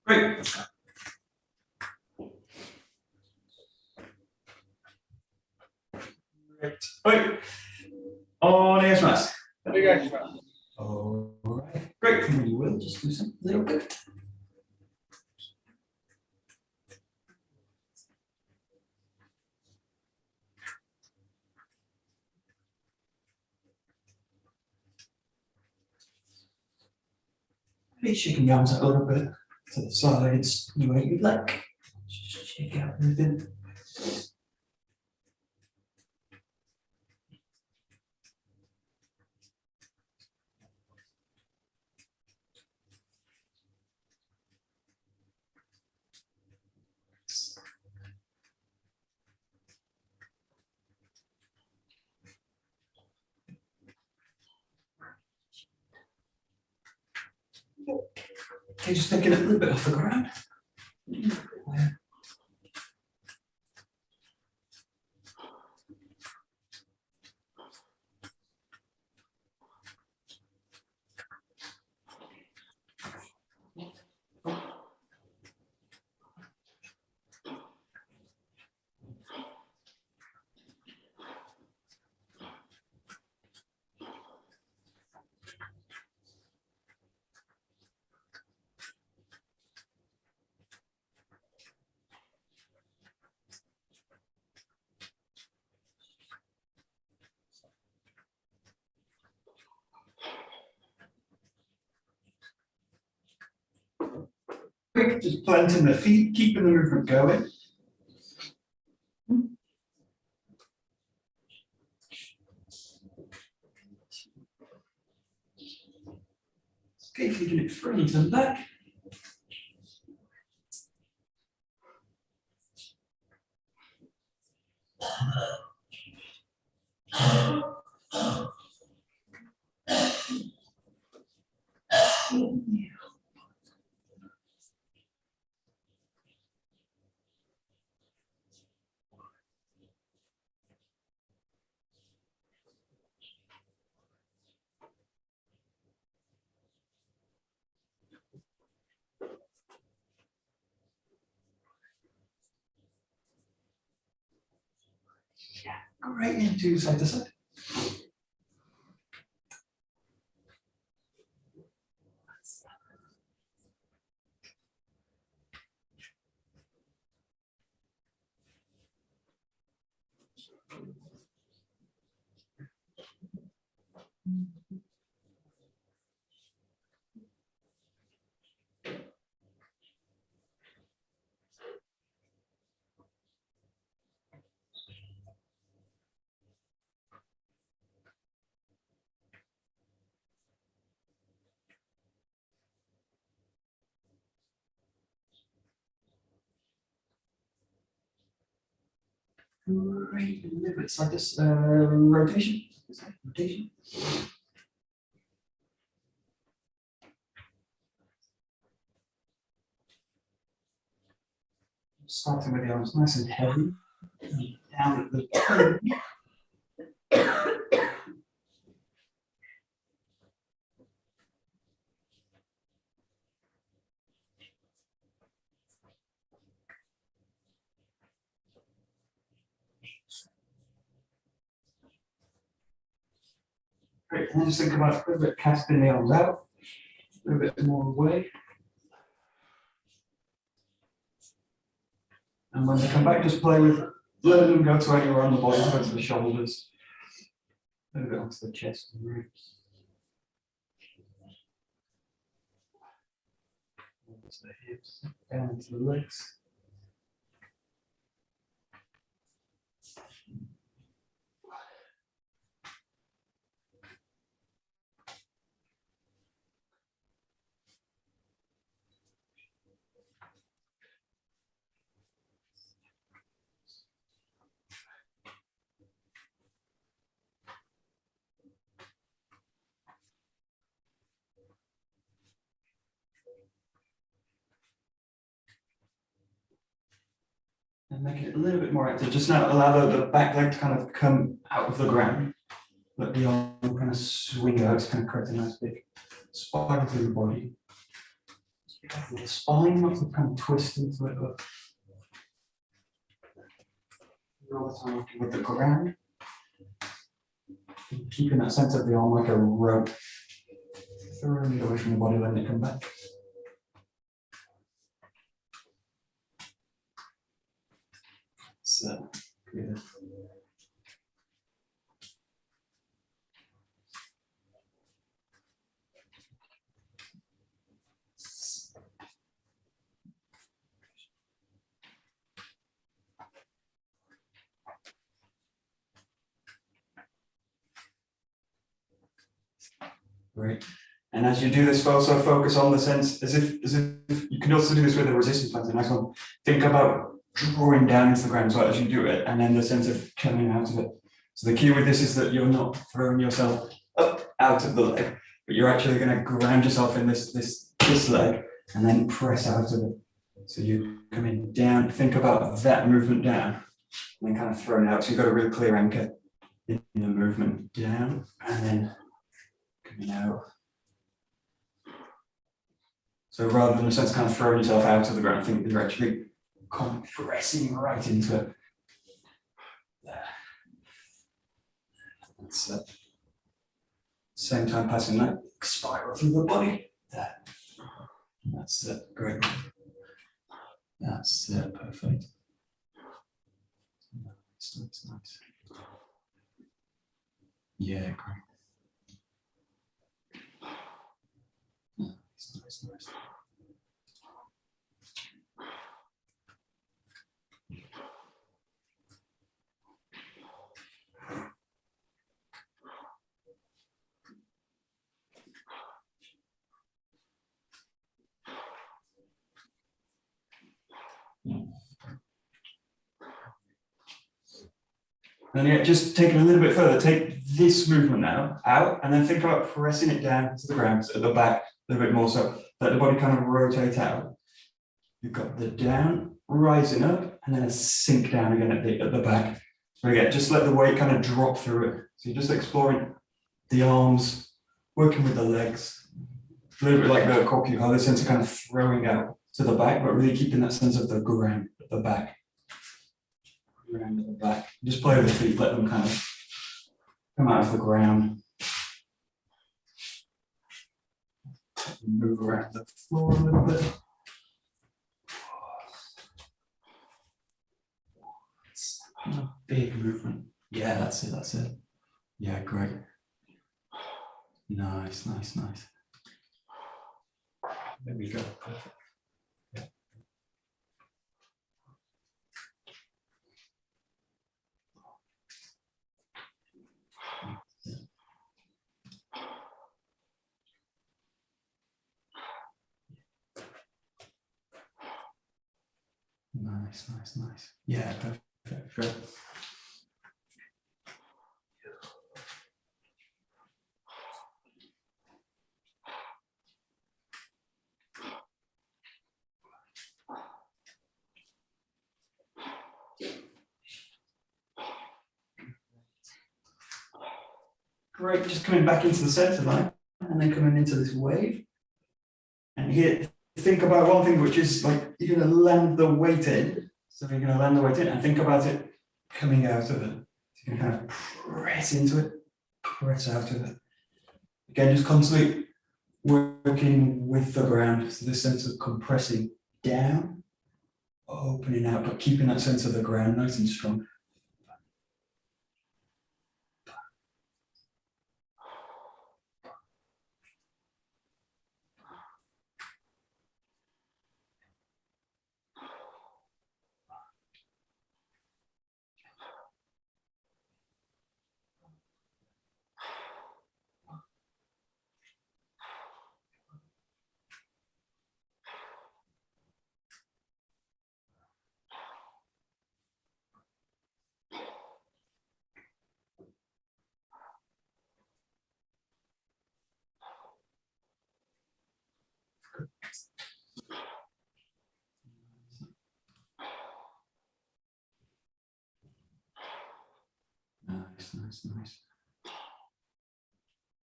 Great. Great. Right. On ASMS. All right. Great. And we will just do some little bit. Maybe shaking your arms out a little bit to the sides, the way you'd like. Just shake out everything. Okay, just taking it a little bit off the ground. Quick, just planting the feet, keeping the movement going. Okay, keeping it front and back. Great, into side to side. Great, a little bit side this rotation. Rotation. Starting with the arms nice and heavy, and down at the toe. Great, and then just think about a little bit casting the arms out, a little bit more away. And when they come back, just play with, let them go to anywhere on the body, go to the shoulders, a little bit onto the chest and ribs. Onto the hips, down into the legs. And make it a little bit more active. Just now allow the back leg to kind of come out of the ground. Let the arm kind of swing out to kind of create a nice big spiral through the body. The spine, not to kind of twist into it, but all the time with the ground. Keeping that sense of the arm like a rope. Throwing it away from the body, letting it come back. So, good. Great. And as you do this, also focus on the sense, as if you can also do this with a resistance plant, a nice one. Think about drawing down into the ground as well as you do it, and then the sense of coming out of it. So the key with this is that you're not throwing yourself up out of the leg, but you're actually going to ground yourself in this leg and then press out of it. So you coming down, think about that movement down, and then kind of throwing out. So you've got a real clear anchor in the movement down, and then coming out. So rather than a sense of kind of throwing yourself out of the ground, I think you're actually compressing right into it. There. That's it. Same time passing that spiral through the body. There. That's it. Great. That's it. Perfect. Nice. Yeah, great. Nice. And yeah, just take it a little bit further. Take this movement now out, and then think about pressing it down to the ground, so at the back a little bit more, so let the body kind of rotate out. You've got the down, rising up, and then a sink down again at the back. So again, just let the weight kind of drop through it. So you're just exploring the arms, working with the legs, a little bit like the 𝒂𝒂𝒏𝒄𝒂𝒄𝒏, the sense of kind of throwing out to the back, but really keeping that sense of the ground at the back. Ground at the back. Just play with the feet, let them kind of come out of the ground. Move around the floor a little bit. Big movement. Yeah, that's it. Yeah, great. Nice. There we go. Perfect. Yeah. Nice. Yeah, perfect. Good. Great, just coming back into the center line and then coming into this wave. And here, think about one thing, which is like you're going to land the weight in. So you're going to land the weight in and think about it coming out of it. So you're going to kind of press into it, press out of it. Again, just constantly working with the ground. So this sense of compressing down, opening out, but keeping that sense of the ground nice and strong. nice.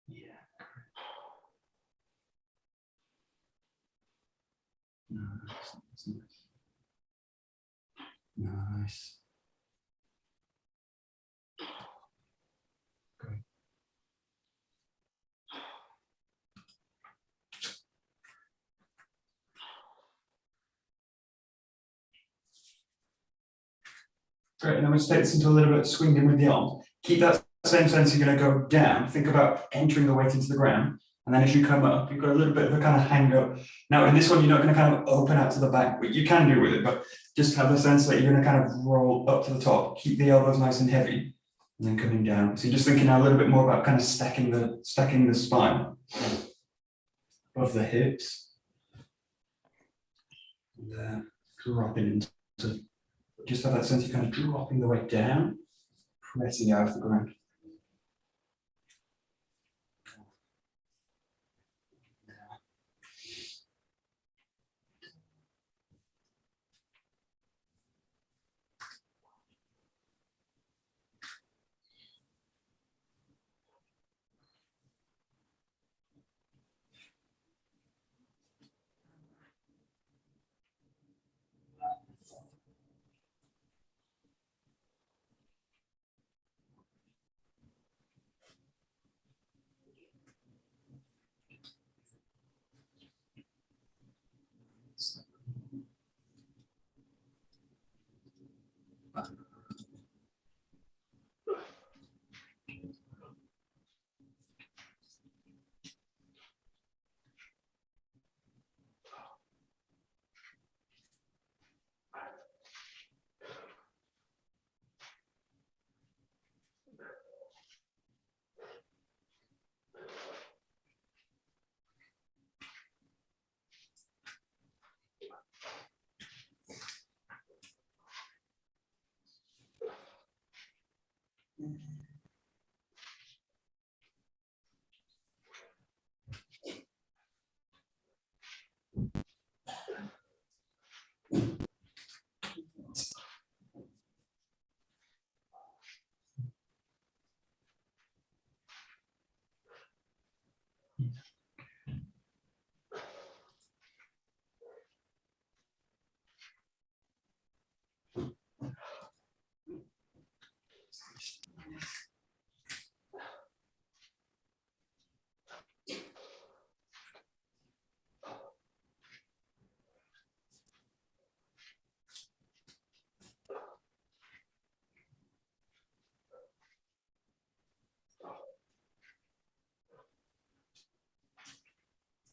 Yeah. Nice. Great. Great, and then we'll take this into a little bit of swinging with the arms. Keep that same sense, you're going to go down. Think about entering the weight into the ground. And then as you come up, you've got a little bit of a kind of hang up. Now, in this one, you're not going to kind of open out to the back, but you can do with it, but just have the sense that you're going to kind of roll up to the top, keep the elbows nice and heavy, and then coming down. So you're just thinking now a little bit more about kind of stacking the spine above the hips. And dropping into, just have that sense of kind of dropping the weight down, pressing out of the ground.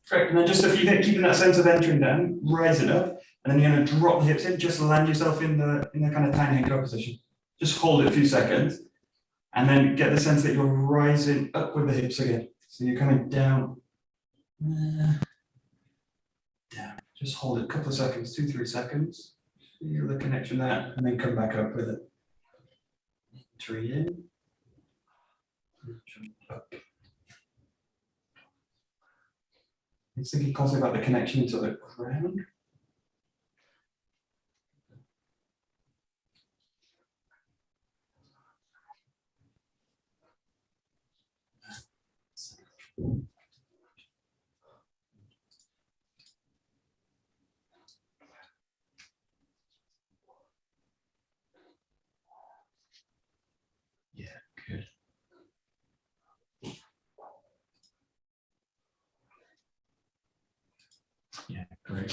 Great, and then just if you keeping that sense of entering down, rising up, and then you're going to drop the hips in, just land yourself in the kind of tiny hango position. Just hold it a few seconds, and then get the sense that you're rising up with the hips again. So you're coming down, down. Just hold it a couple of seconds, 2-3 seconds. Feel the connection there, and then come back up with it. 3 in, jump up. It's thinking constantly about the connection into the ground. Yeah, good. Yeah, great.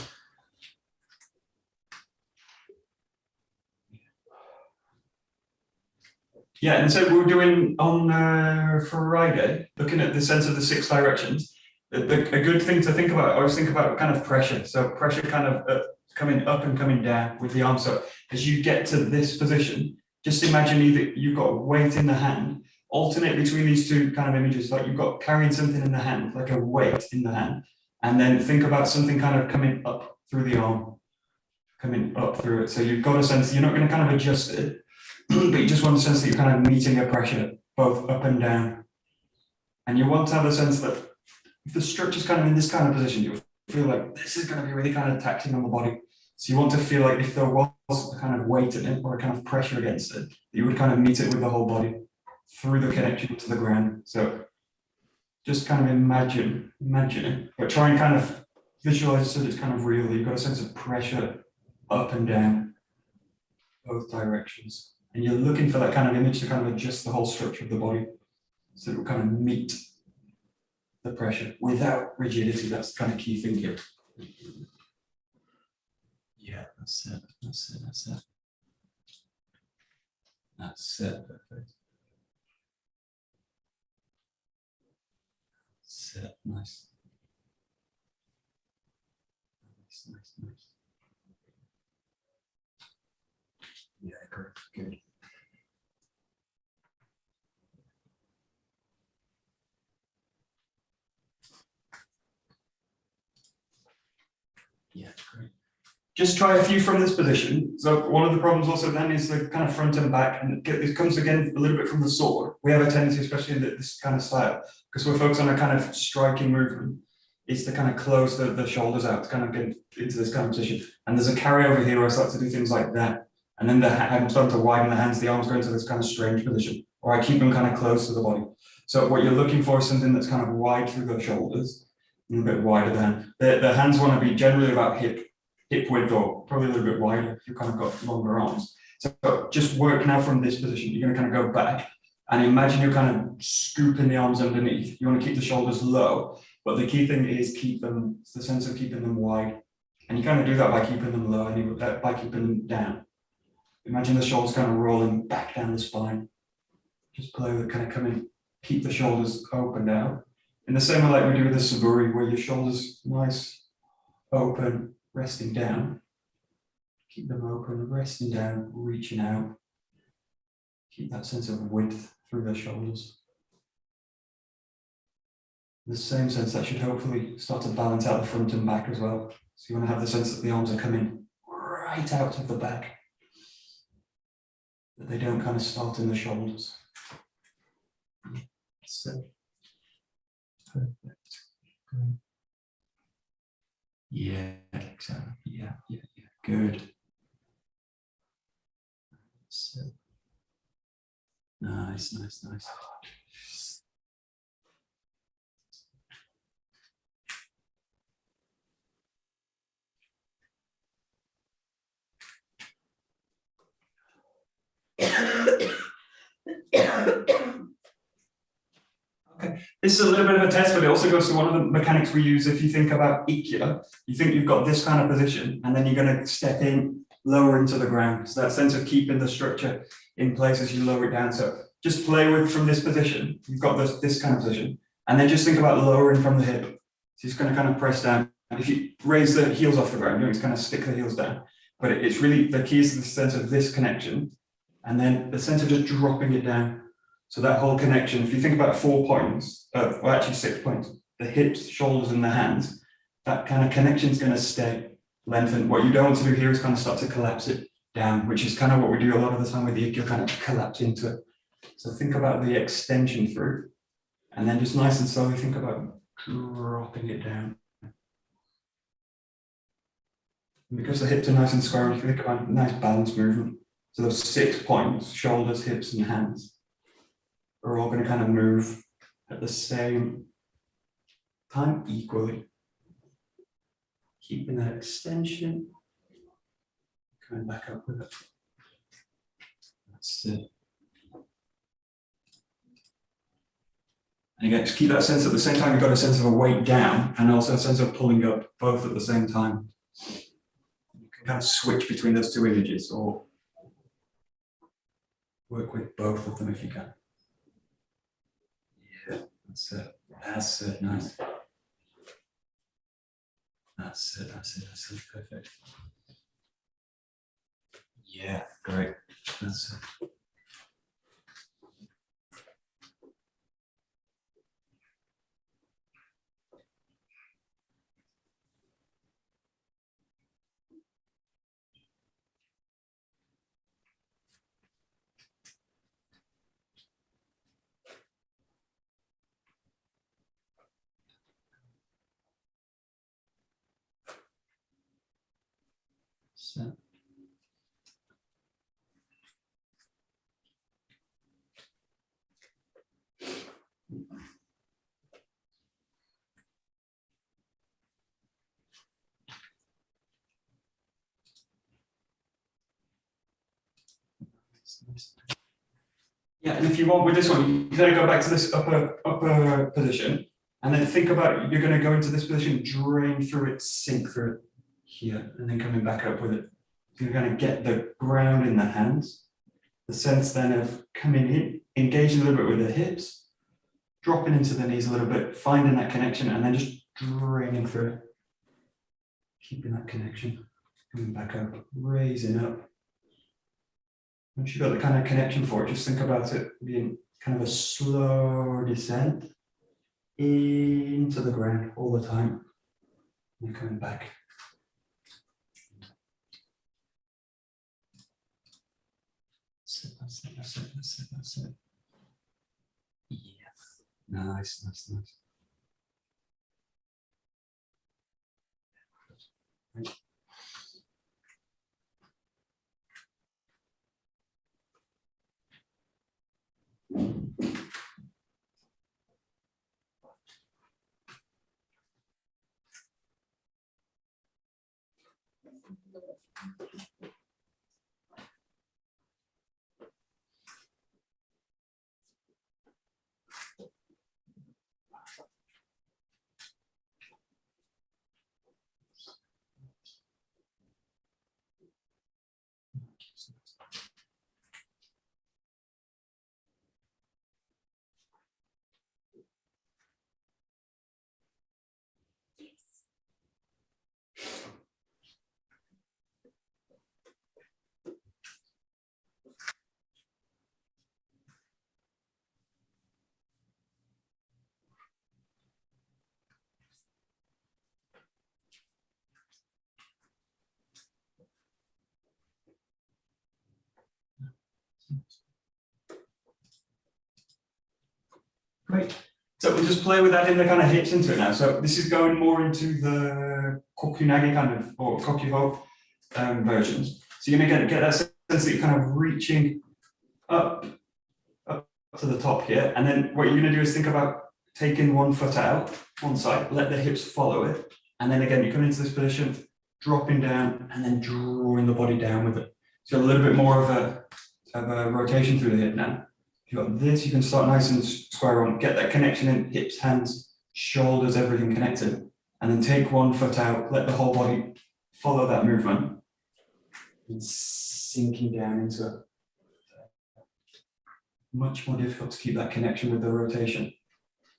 Yeah, and so we're doing on Friday, looking at the sense of the 6 directions. A good thing to think about, I always think about kind of pressure. So pressure kind of coming up and coming down with the arm. So as you get to this position, just imagine either you've got weight in the hand, alternate between these two kind of images, like you've got carrying something in the hand, like a weight in the hand, and then think about something kind of coming up through the arm, coming up through it. So you've got a sense, you're not going to kind of adjust it, but you just want a sense that you're kind of meeting a pressure both up and down. And you want to have a sense that if the structure's kind of in this kind of position, you'll feel like this is going to be really kind of taxing on the body. So you want to feel like if there was a kind of weight in it or a kind of pressure against it, you would kind of meet it with the whole body. through the connection to the ground. So just kind of imagine it, but try and kind of visualize so that it's kind of real. You've got a sense of pressure up and down, both directions. And you're looking for that kind of image to kind of adjust the whole structure of the body. So it will kind of meet the pressure without rigidity. That's the kind of key thing here. Yeah, that's it. That's it. Perfect. That's it. Nice. Nice. Yeah, great. Good. Yeah, great. Just try a few from this position. So one of the problems also then is the kind of front and back, and it comes again a little bit from the sword. We have a tendency, especially in this kind of style, because we're focused on a kind of striking movement, is to kind of close the shoulders out, to kind of get into this kind of position. And there's a carryover here where I start to do things like that. And then I'm starting to widen the hands, the arms go into this kind of strange position, or I keep them kind of close to the body. So what you're looking for is something that's kind of wide through the shoulders, a little bit wider than. The hands want to be generally about hip width, or probably a little bit wider if you've kind of got longer arms. So just work now from this position. You're going to kind of go back and imagine you're kind of scooping the arms underneath. You want to keep the shoulders low, but the key thing is keep them, it's the sense of keeping them wide. And you kind of do that by keeping them low and by keeping them down. Imagine the shoulders kind of rolling back down the spine. Just play with it, kind of come in, keep the shoulders open now. In the same way like we do with the saburi, where your shoulders nice, open, resting down. Keep them open, resting down, reaching out. Keep that sense of width through the shoulders. In the same sense, that should hopefully start to balance out the front and back as well. So you want to have the sense that the arms are coming right out of the back, that they don't kind of start in the shoulders. So, perfect. Good. Yeah, exactly. Yeah. Good. So, nice. Okay, this is a little bit of a test, but it also goes to one of the mechanics we use. If you think about 𝒂𝒂𝒄𝒂𝒄, you think you've got this kind of position, and then you're going to step in lower into the ground. So that sense of keeping the structure in place as you lower it down. So just play with from this position. You've got this kind of position, and then just think about lowering from the hip. So just going to kind of press down. And if you raise the heels off the ground, you know, just kind of stick the heels down. But it's really the key is the sense of this connection, and then the sense of just dropping it down. So that whole connection, if you think about 4 points, well actually 6 points, the hips, shoulders, and the hands, that kind of connection is going to stay lengthened. What you don't want to do here is kind of start to collapse it down, which is kind of what we do a lot of the time with the 𝒂𝒂𝒄𝒂𝒄, kind of collapse into it. So think about the extension through, and then just nice and slowly think about dropping it down. And because the hips are nice and square, you can think about a nice balanced movement. So those 6 points, shoulders, hips, and hands, are all going to kind of move at the same time equally. Keeping that extension, coming back up with it. That's it. And again, just keep that sense at the same time, you've got a sense of a weight down and also a sense of pulling up, both at the same time. You can kind of switch between those two images or work with both of them if you can. Yeah, that's it, nice. That's it, perfect. Yeah, great, that's it. So. Yeah, and if you want with this one, you're going to go back to this upper position, and then think about you're going to go into this position, drain through it, sink through it here, and then coming back up with it. So you're going to get the ground in the hands, the sense then of coming in, engaging a little bit with the hips, dropping into the knees a little bit, finding that connection, and then just draining through it, keeping that connection, coming back up, raising up. Once you've got the kind of connection for it, just think about it being kind of a slow descent into the ground all the time. And coming back. That's it. Yeah. Nice. Right. Great. So we'll just play with adding the kind of hips into it now. So this is going more into the kokunage kind of, or kokuho versions. So you're going to get that sense that you're kind of reaching up to the top here. And then what you're going to do is think about taking one foot out, one side, let the hips follow it. And then again, you come into this position, dropping down and then drawing the body down with it. So a little bit more of a rotation through the hip now. If you've got this, you can start nice and square on, get that connection in hips, hands, shoulders, everything connected. And then take one foot out, let the whole body follow that movement. And sinking down into it. Much more difficult to keep that connection with the rotation.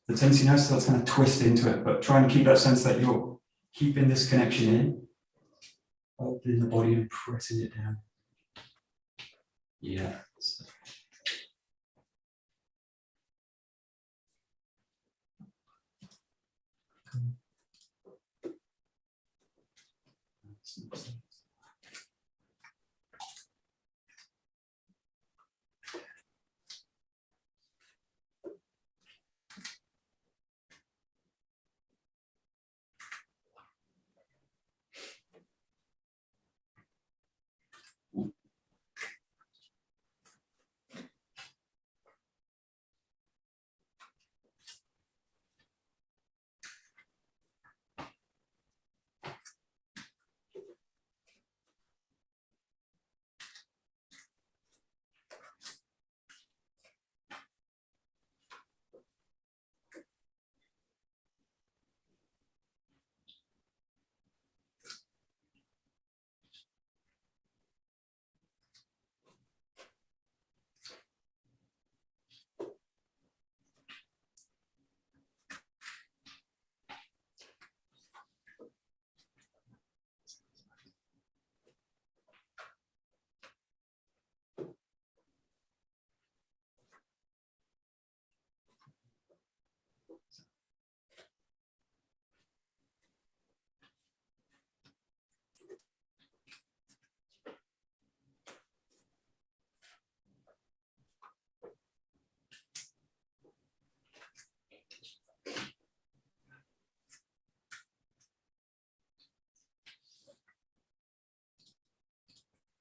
The tendency now starts kind of twist into it, but try and keep that sense that you're keeping this connection in, opening the body and pressing it down. Yeah.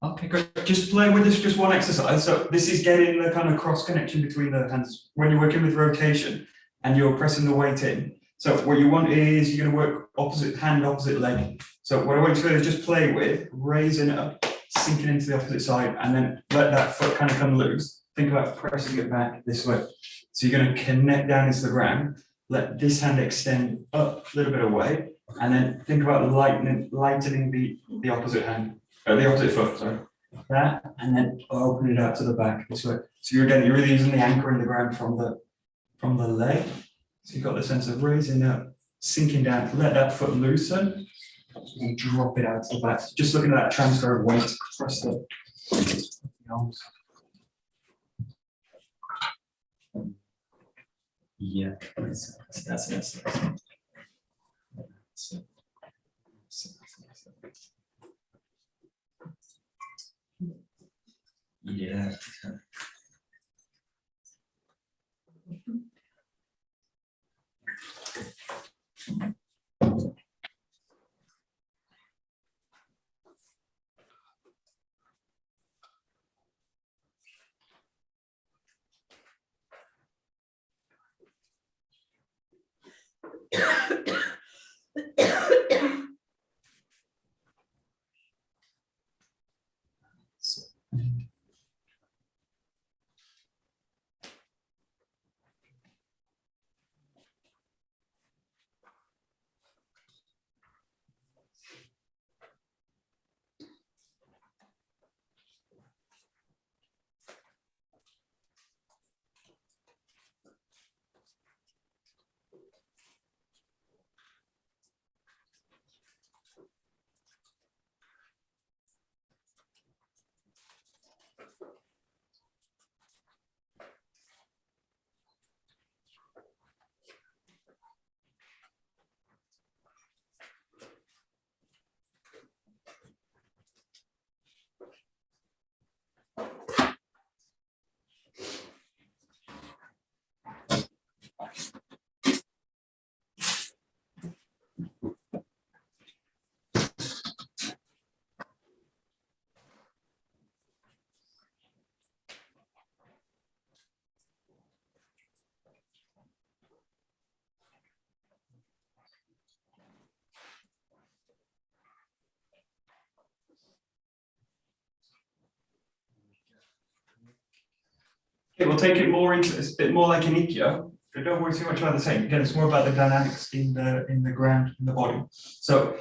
Okay, great. Just play with this, just one exercise. So this is getting the kind of cross connection between the hands when you're working with rotation and you're pressing the weight in. So what you want is you're going to work opposite hand, opposite leg. So what I want you to do is just play with raising up, sinking into the opposite side, and then let that foot kind of come loose. Think about pressing it back this way. So you're going to connect down into the ground, let this hand extend up a little bit away, and then think about lightening the opposite hand, the opposite foot, sorry. That, and then open it out to the back this way. So you're really using the anchor in the ground from the leg. So you've got the sense of raising up, sinking down, let that foot loosen, and drop it out to the back. Just looking at that transfer of weight across the arms. Yeah, that's it. Yeah. Okay, we'll take it more into it's a bit more like an Ikkyo. But don't worry too much about the technique. Again, it's more about the dynamics in the ground, in the body. So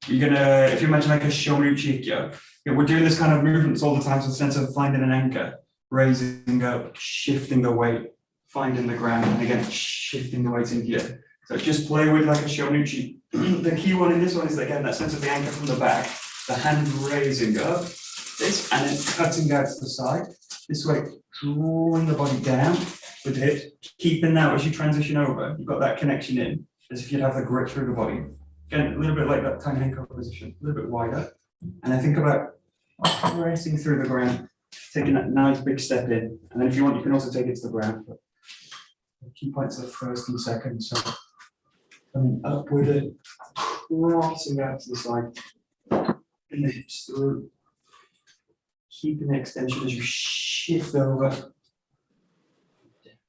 you're gonna, if you imagine like a Shonuchi Ikkyo, we're doing this kind of movements all the time, so the sense of finding an anchor, raising up, shifting the weight, finding the ground, and again shifting the weight in here. So just play with like a Shonuchi. The key one in this one is again that sense of the anchor from the back, the hand raising up, this, and then cutting out to the side. This way, drawing the body down with it, keeping that as you transition over. You've got that connection in, as if you'd have the grip through the body. Again, a little bit like that tiny handcuff position, a little bit wider. And I think about pressing through the ground, taking that nice big step in. And then if you want, you can also take it to the ground. But the key points are first and second. So coming up with it, crossing out to the side, and the hips through. Keeping the extension as you shift over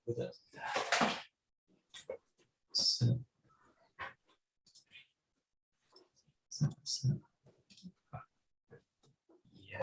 with it. So. Yeah.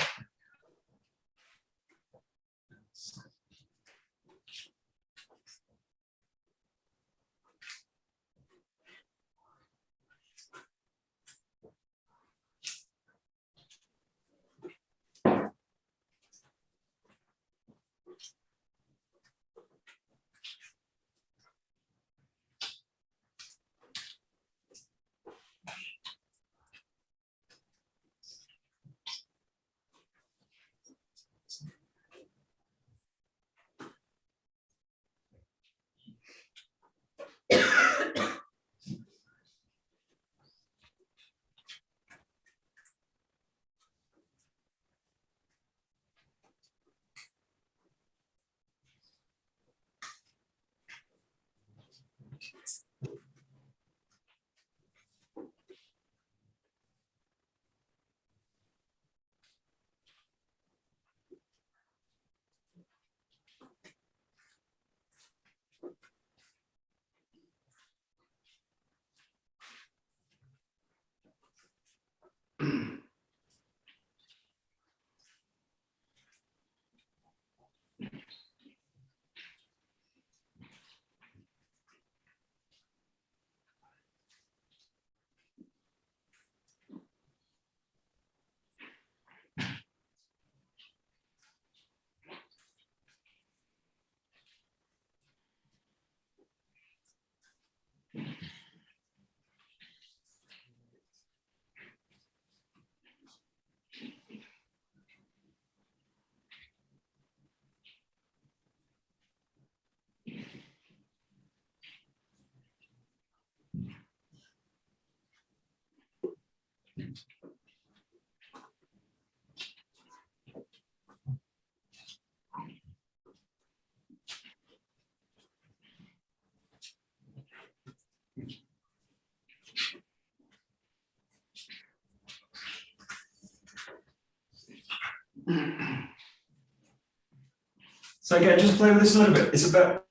So again, just play with this a little bit. It's about,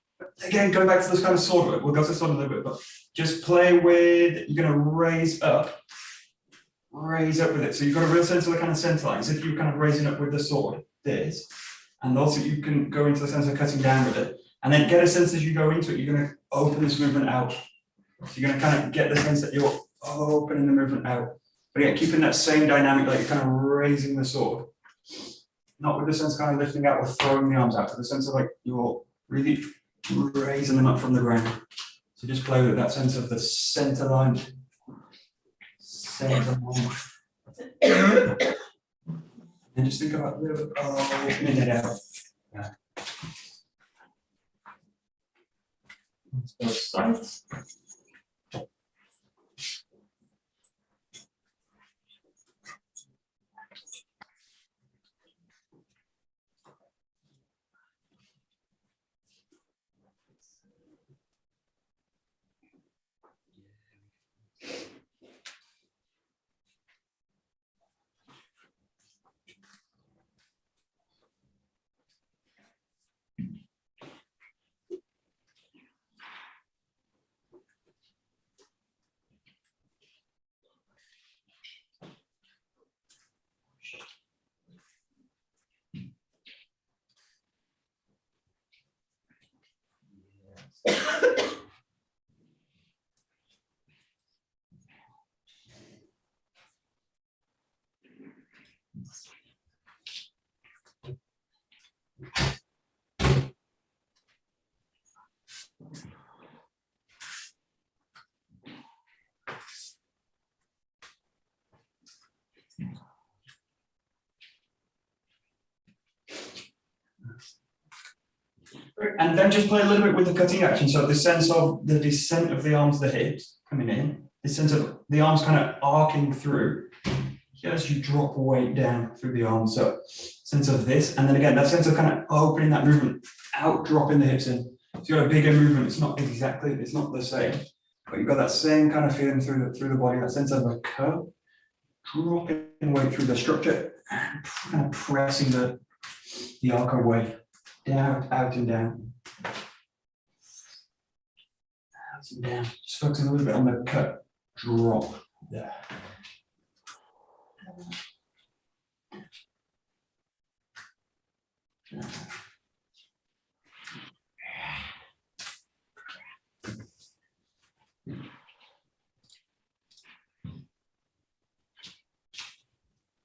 again, going back to this kind of sword work. We'll go to the sword in a little bit, but just play with, you're going to raise up with it. So you've got a real sense of the kind of center line, as if you're kind of raising up with the sword, this. And also you can go into the sense of cutting down with it. And then get a sense as you go into it, you're going to open this movement out. So you're going to kind of get the sense that you're opening the movement out. But again, keeping that same dynamic, like you're kind of raising the sword. Not with the sense of kind of lifting out or throwing the arms out, but the sense of like you're really raising them up from the ground. So just play with that sense of the center line. Center line. And just think about a little bit opening it out. Yeah. Let's go sides. And then just play a little bit with the cutting action. So the sense of the descent of the arms, the hips coming in, the sense of the arms kind of arcing through as you drop weight down through the arms. So sense of this, and then again, that sense of kind of opening that movement out, dropping the hips in. So you've got a bigger movement. It's not exactly, it's not the same, but you've got that same kind of feeling through the body, that sense of a curve, dropping weight through the structure, and kind of pressing the arc away. Down, out and down. Out and down. Just focusing a little bit on the cut, drop there.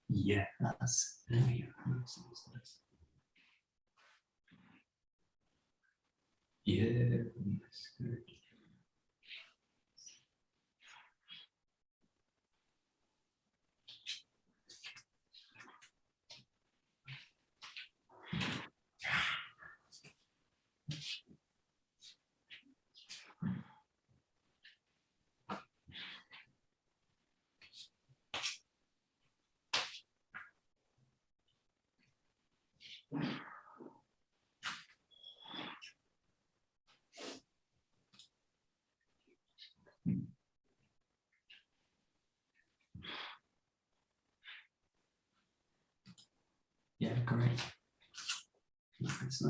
Yeah, that's yeah, that's good. Yeah, great. Nice.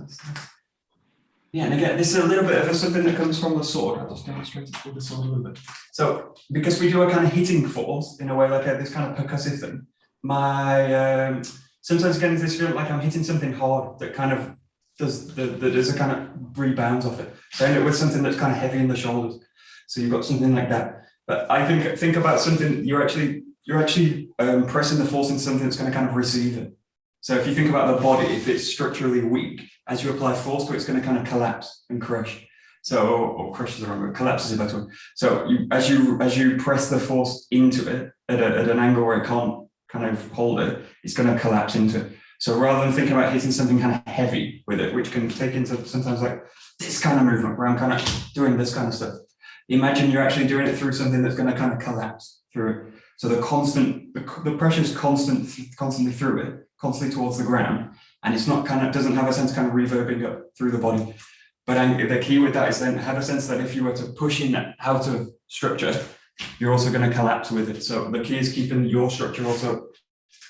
Yeah, and again, this is a little bit of something that comes from the sword. I'll just demonstrate it with the sword a little bit. So, because we do a kind of hitting force in a way like this kind of percussive thing, my sometimes getting this feel like I'm hitting something hard that kind of does there's a kind of rebounds off it. So I end up with something that's kind of heavy in the shoulders. So you've got something like that. But I think about something you're actually pressing the force into something that's going to kind of receive it. So if you think about the body, if it's structurally weak, as you apply force to it, it's going to kind of collapse and crush. So, or crush is the wrong word, collapse is a better word. So as you press the force into it at an angle where it can't kind of hold it, it's going to collapse into it. So rather than thinking about hitting something kind of heavy with it, which can take into sometimes like this kind of movement where I'm kind of doing this kind of stuff. Imagine you're actually doing it through something that's going to kind of collapse through it. So the pressure is constantly through it, constantly towards the ground, and it's not doesn't have a sense kind of reverbing up through the body. But the key with that is then have a sense that if you were to push in out of structure, you're also going to collapse with it. So the key is keeping your structure also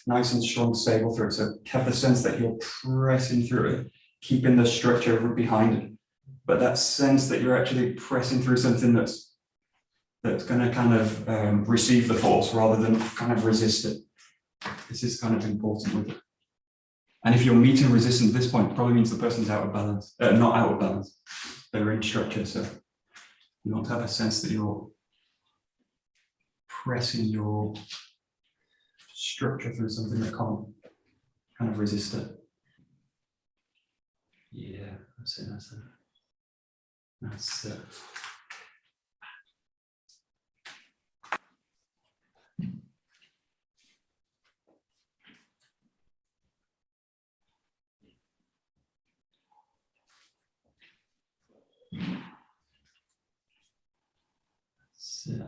nice and strong, stable through it. So have the sense that you're pressing through it, keeping the structure behind it. But that sense that you're actually pressing through something that's going to kind of receive the force rather than kind of resist it. This is kind of important with it. And if you're meeting resistance at this point, it probably means the person's out of balance, not out of balance. They're in structure. So you want to have a sense that you're pressing your structure through something that can't kind of resist it. Yeah, that's it. That's it. Yeah.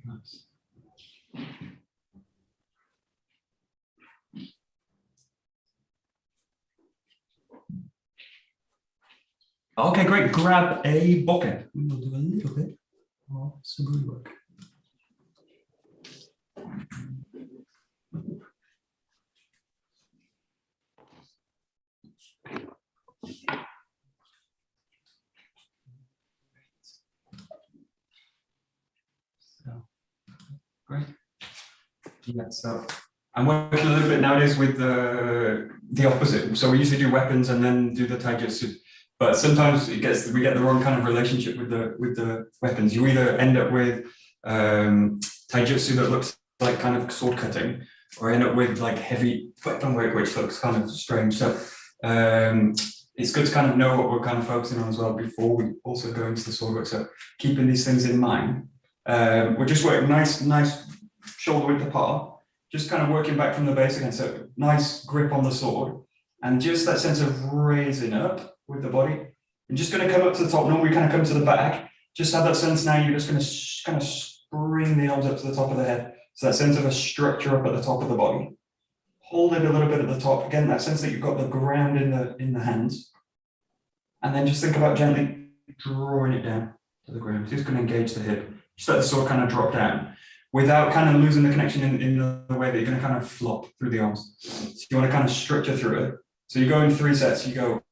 Nice. Okay, great. Grab a bucket. We will do a little bit of some work. Great. Yeah, so I'm working a little bit nowadays with the opposite. So we usually do weapons and then do the taijutsu. But sometimes we get the wrong kind of relationship with the weapons. You either end up with taijutsu that looks like kind of sword cutting, or end up with like heavy weapon work, which looks kind of strange. So it's good to kind of know what we're kind of focusing on as well before we also go into the sword work. So keeping these things in mind. We're just working nice shoulder width apart, just kind of working back from the base again. So nice grip on the sword, and just that sense of raising up with the body. And just going to come up to the top. Normally we kind of come to the back. Just have that sense now. You're just going to kind of spring the arms up to the top of the head. So that sense of a structure up at the top of the body. Hold it a little bit at the top. Again, that sense that you've got the ground in the hands. And then just think about gently drawing it down to the ground. Just going to engage the hip. Just let the sword kind of drop down without kind of losing the connection in the way that you're going to kind of flop through the arms. So you want to kind of structure through it. So you go in 3 sets. You go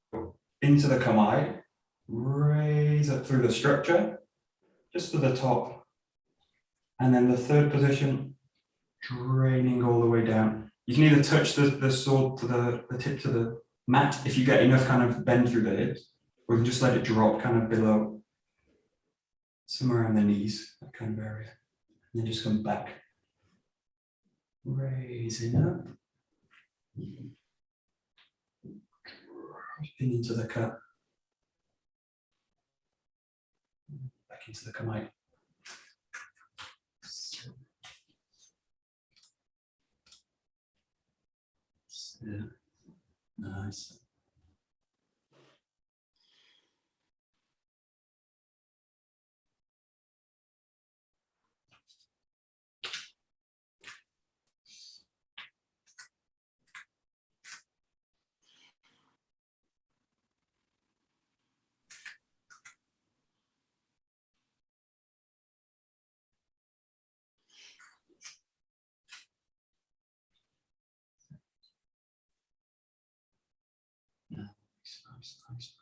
into the 𝒂𝒊𝒏𝒈, raise up through the structure, just to the top. And then the third position, draining all the way down. You can either touch the sword to the tip to the mat if you get enough kind of bend through the hips, or you can just let it drop kind of below, somewhere around the knees, that kind of area. And then just come back. Raising up. Dropping into the cut. Back into the 𝒂𝒊𝒏𝒈. Yeah. Nice. Nice.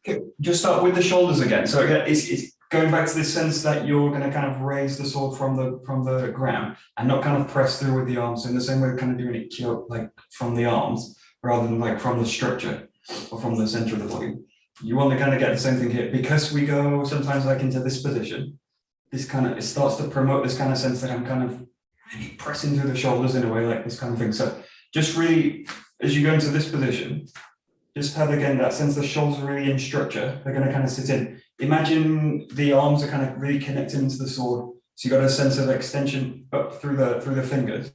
Okay, just start with the shoulders again. So again, it's going back to this sense that you're going to kind of raise the sword from the ground and not kind of press through with the arms. So in the same way we're kind of doing it like from the arms, rather than like from the structure or from the center of the body. You want to kind of get the same thing here, because we go sometimes like into this position, this kind of, it starts to promote this kind of sense that I'm kind of really pressing through the shoulders in a way, like this kind of thing. So just really, as you go into this position, just have again that sense the shoulders are really in structure. They're going to kind of sit in. Imagine the arms are kind of really connected into the sword. So you got a sense of extension up through the fingers,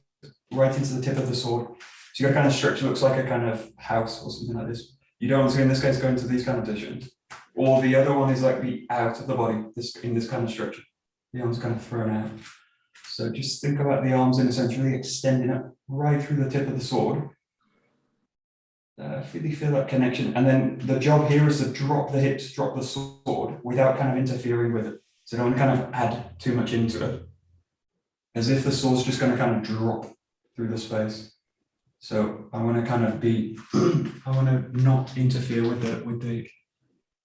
right into the tip of the sword. So you got a kind of structure, looks like a kind of house or something like this. You don't want to, in this case, go into these kind of positions. Or the other one is like the out of the body, in this kind of structure. The arms kind of thrown out. So just think about the arms in a sense, really extending up right through the tip of the sword. Really feel that connection. And then the job here is to drop the hips, drop the sword without kind of interfering with it. So don't kind of add too much into it. As if the sword's just going to kind of drop through the space. So I want to kind of be, I want to not interfere with the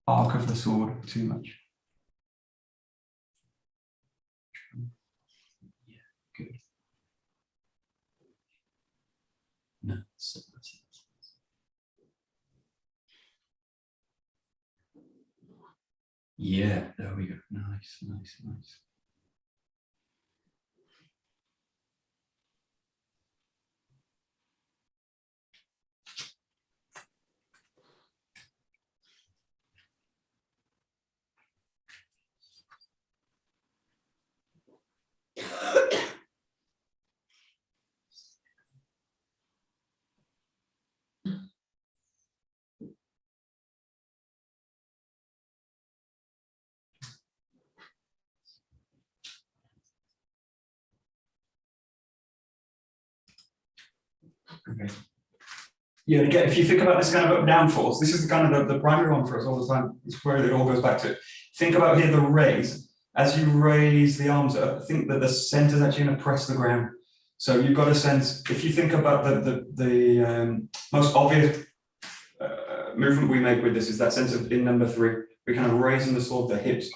arc of the sword too much. Yeah, good. No, yeah, there we go. Nice, nice, nice. Okay. Yeah, again, if you think about this kind of up-down force, this is the kind of the primary one for us all the time. It's where it all goes back to. Think about here the raise. As you raise the arms up, think that the center is actually going to press the ground. So you've got a sense, if you think about the most obvious movement we make with this is that sense of in number 3, we're kind of raising the sword, the hips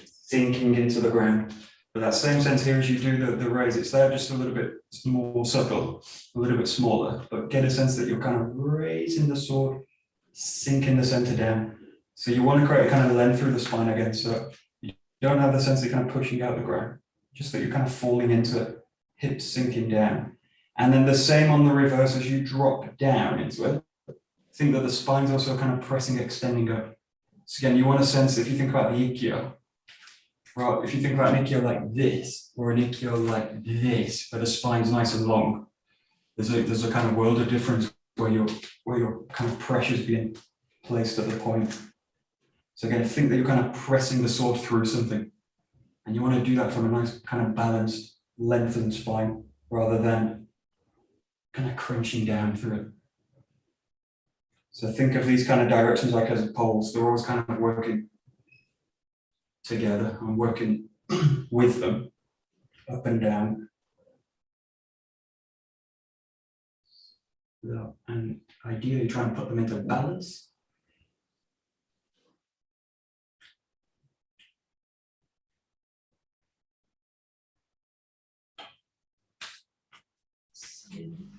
sinking into the ground. But that same sense here as you do the raise, it's there just a little bit more subtle, a little bit smaller, but get a sense that you're kind of raising the sword, sinking the center down. So you want to create a kind of length through the spine again. So you don't have the sense that you're kind of pushing out the ground, just that you're kind of falling into it, hips sinking down. And then the same on the reverse as you drop down into it. Think that the spine's also kind of pressing, extending up. So again, you want to sense, if you think about the 𝒂𝒂𝒄𝒂𝒄, well, if you think about an 𝒂𝒂𝒄𝒂𝒄 like this, or an 𝒂𝒂𝒄𝒂𝒄 like this, but the spine's nice and long, there's a kind of world of difference where your kind of pressure is being placed at the point. So again, think that you're kind of pressing the sword through something, and you want to do that from a nice kind of balanced, lengthened spine, rather than kind of crunching down through it. So think of these kind of directions like as poles. They're always kind of working together and working with them, up and down. And ideally try and put them into balance.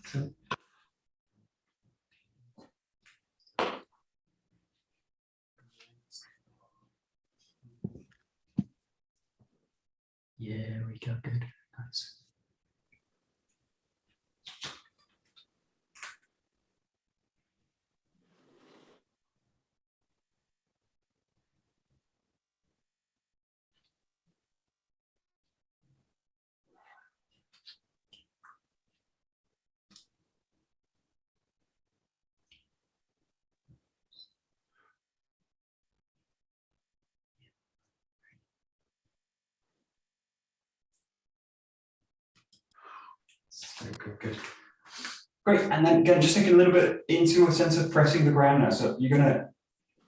So, yeah, we go, good, nice. Good, good. Great, and then again, just thinking a little bit into a sense of pressing the ground now. So you're gonna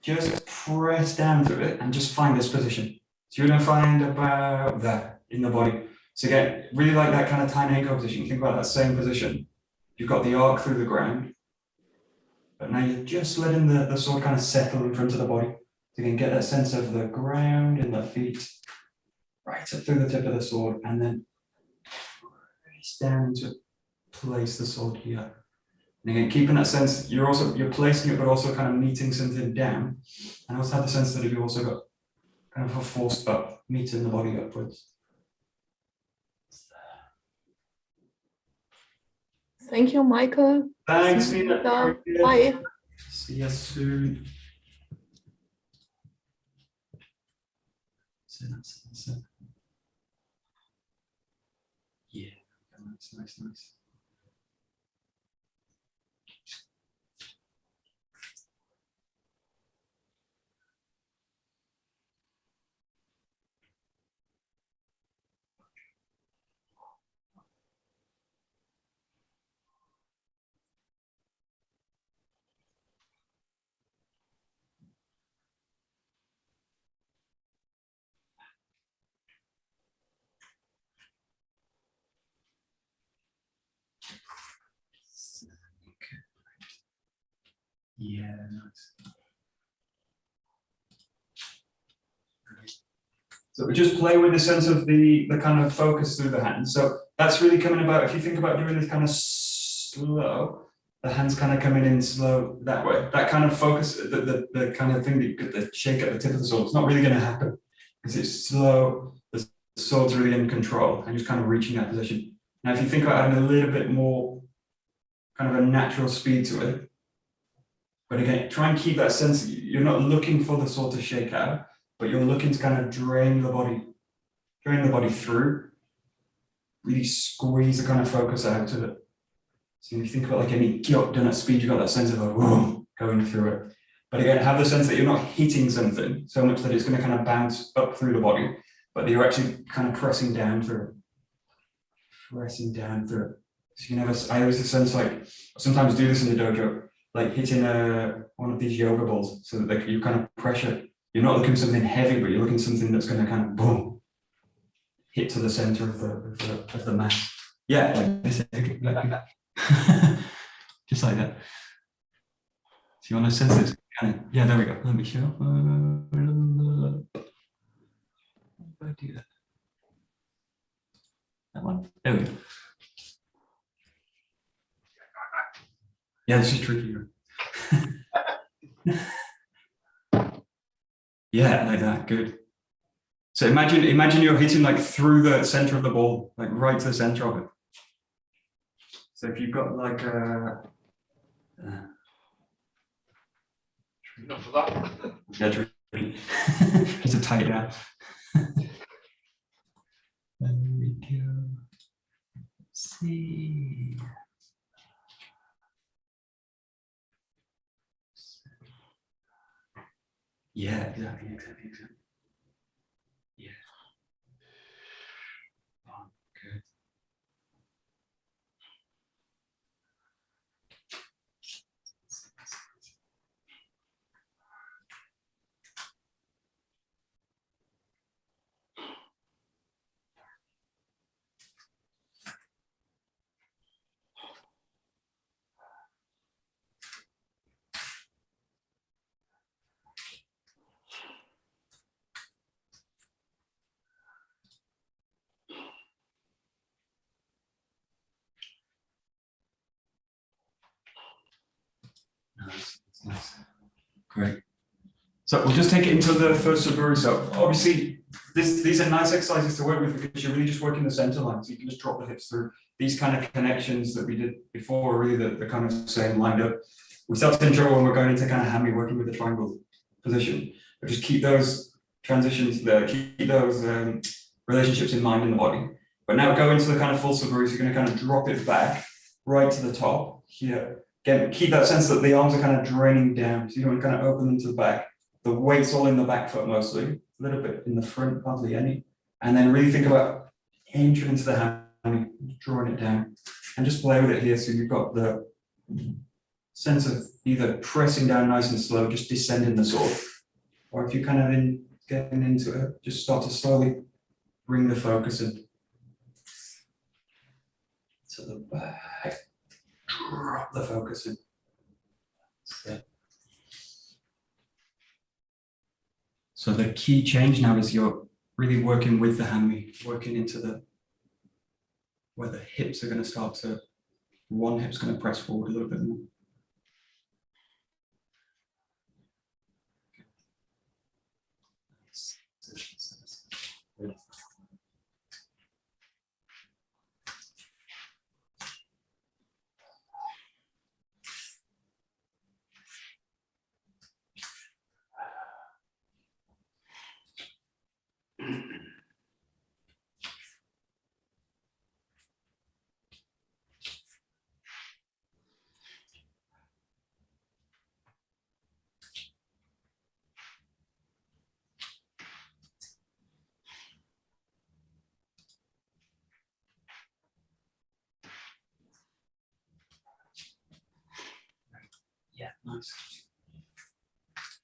just press down through it and just find this position. So you're gonna find about that in the body. So again, really like that kind of Taineko position. Think about that same position. You've got the arc through the ground, but now you're just letting the sword kind of settle in front of the body. So you can get that sense of the ground in the feet, right up through the tip of the sword, and then press down to place the sword here. And again, keeping that sense, you're placing it, but also kind of meeting something down. And also have the sense that you've also got kind of a force up, meeting the body upwards. Thank you, Michael. Thanks, See you Nina. later. Bye. See you soon. Yeah, nice. Yeah, nice. So we just play with the sense of the kind of focus through the hands. So that's really coming about, if you think about doing this kind of slow, the hands kind of coming in slow that way. That kind of focus, the kind of thing that you get the shake at the tip of the sword, it's not really going to happen because it's slow, the sword's really in control and just kind of reaching that position. Now, if you think about adding a little bit more kind of a natural speed to it, but again, try and keep that sense, you're not looking for the sword to shake out, but you're looking to kind of drain the body through, really squeeze the kind of focus out of it. So when you think about like any gyok done at speed, you've got that sense of a whoa, going through it. But again, have the sense that you're not hitting something so much that it's going to kind of bounce up through the body, but that you're actually kind of pressing down through it. Pressing down through it. So you can have I always sense like, I sometimes do this in the dojo, like hitting one of these yoga balls so that you kind of pressure. You're not looking for something heavy, but you're looking for something that's going to kind of boom, hit to the center of the mat. Yeah, like this, just like that. So you want to sense this kind of, yeah, there we go. Let me show. How do I do that? That one? There we go. Yeah, this is tricky. Yeah, like that, good. So imagine you're hitting like through the center of the ball, like right to the center of it. So if you've got like enough for that. Yeah, tricky. Just to tie it down. There we go. Let's see. Yeah, exactly. Yeah. Oh, good. Nice. Great. So we'll just take it into the first 𝒂𝒏𝒃. So obviously, these are nice exercises to work with because you're really just working the center line. So you can just drop the hips through. These kind of connections that we did before are really the kind of same lined up. We start to enjoy when we're going into kind of hammy, working with the triangle position. But just keep those transitions there, keep those relationships in mind in the body. But now go into the kind of full 𝒂𝒏𝒃. You're going to kind of drop it back right to the top here. Again, keep that sense that the arms are kind of draining down. So you don't want to kind of open them to the back. The weight's all in the back foot mostly, a little bit in the front, hardly any. And then really think about entering into the hand, drawing it down, and just play with it here. So you've got the sense of either pressing down nice and slow, just descending the sword, or if you're kind of getting into it, just start to slowly bring the focus in to the back. Drop the focus in. So the key change now is you're really working with the hammy, working into where the hips are going to start to one hip's going to press forward a little bit more. Yeah, nice.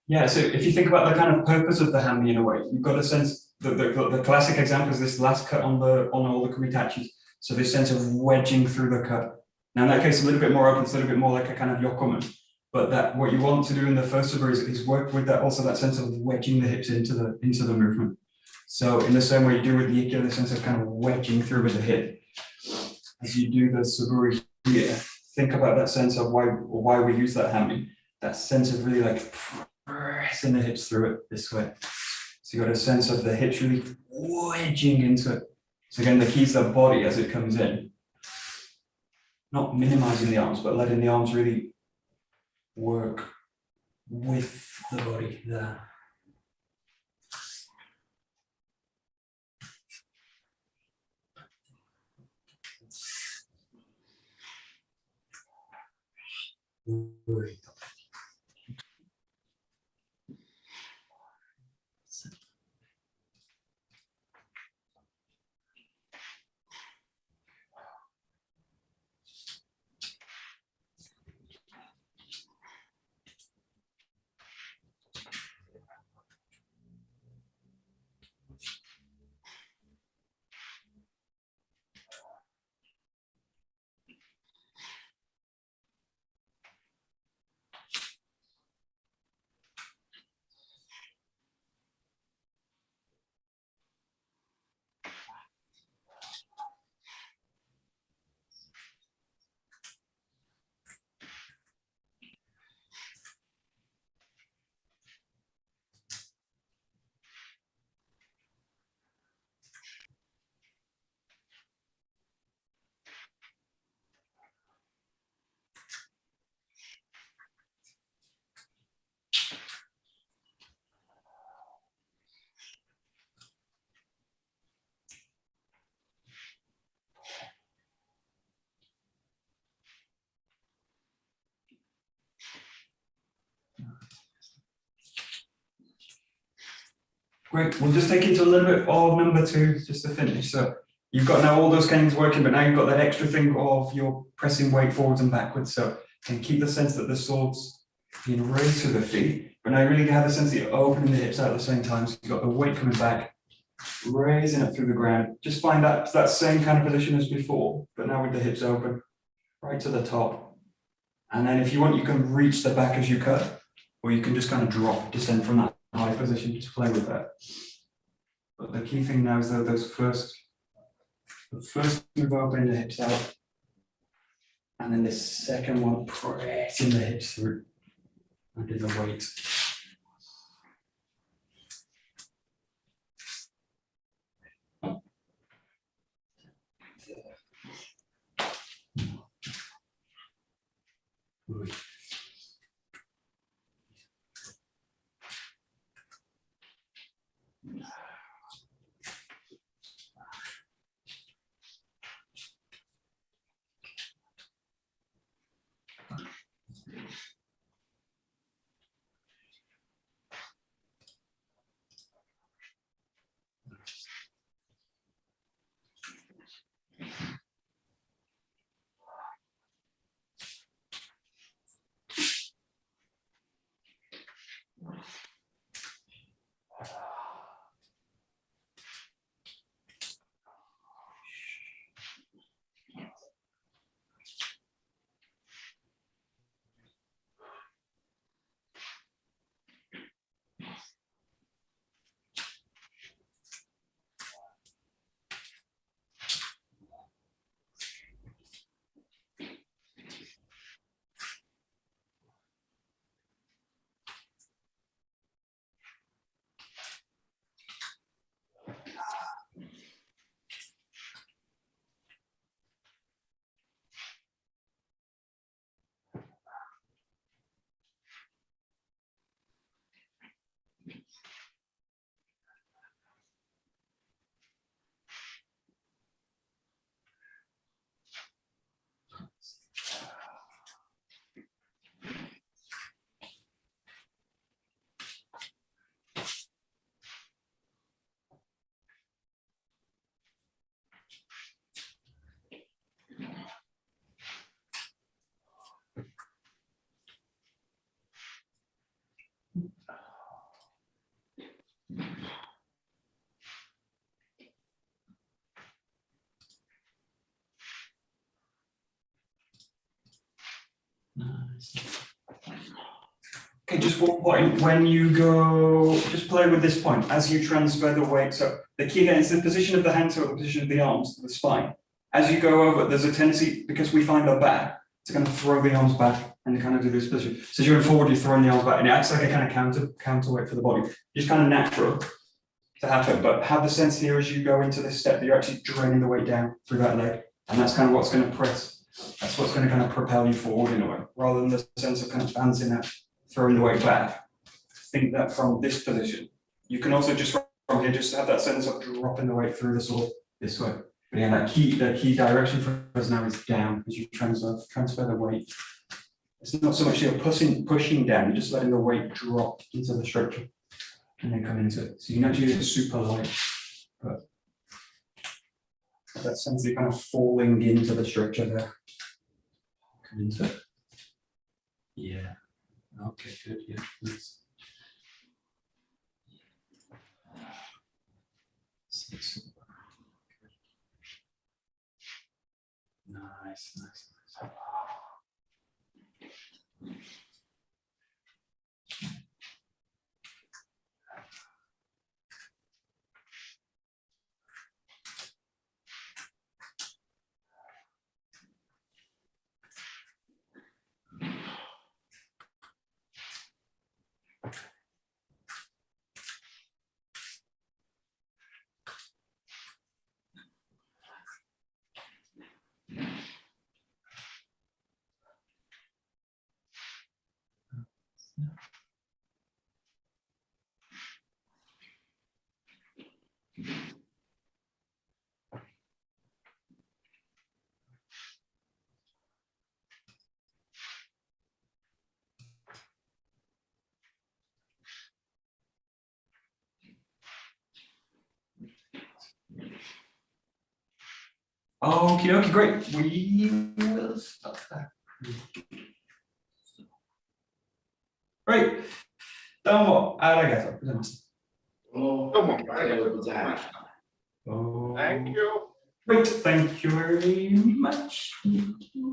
Yeah, so if you think about the kind of purpose of the 𝗔𝒕 in a way, you've got a sense that the classic example is this last cut on all the kumitachis. So this sense of wedging through the cut. Now in that case, a little bit more open, it's a little bit more like a kind of yokomen. But that what you want to do in the first 𝒂𝒏 is work with that also that sense of wedging the hips into the movement. So in the same way you do with the Aikido, the sense of kind of wedging through with the hip. As you do the 𝒂𝒏 here, think about that sense of why we use that 𝗔𝒕. That sense of really like pressing the hips through it this way. So you got a sense of the hips really wedging into it. So again, the key is the body as it comes in. Not minimizing the arms, but letting the arms really work with the body there. Great, we'll just take it to a little bit of number 2 just to finish. So you've got now all those things working, but now you've got that extra thing of your pressing weight forwards and backwards. So you can keep the sense that the sword's being raised to the feet, but now you really have the sense that you're opening the hips out at the same time. So you've got the weight coming back, raising it through the ground. Just find that same kind of position as before, but now with the hips open, right to the top. And then if you want, you can reach the back as you cut, or you can just kind of descend from that high position, just play with that. But the key thing now is that the first move opening the hips out, and then the second one pressing the hips through under the weight. Okay, just one point, when you go, just play with this point, as you transfer the weight, so the key again is the position of the hands or the position of the arms, the spine. As you go over, there's a tendency, because we find the back, to kind of throw the arms back and kind of do this position. So as you're going forward, you're throwing the arms back, and it acts like a kind of counterweight for the body. Just kind of natural to happen, but have the sense here as you go into this step that you're actually draining the weight down through that leg, and that's kind of what's going to press, that's what's going to kind of propel you forward in a way, rather than the sense of kind of balancing out, throwing the weight back. Think that from this position. You can also just from here just have that sense of dropping the weight through the sword this way. But yeah, the key direction for us now is down as you transfer the weight. It's not so much you're pushing down, you're just letting the weight drop into the structure and then come into it. So you can actually do it super light, but that sense of kind of falling into the structure there. Come into it. Yeah. Okay, good. Yeah. Nice. Nice, nice, nice. Okay, okay, great. We will stop that. Great. どうもありがとうございます。Thank you. Great, thank you very much.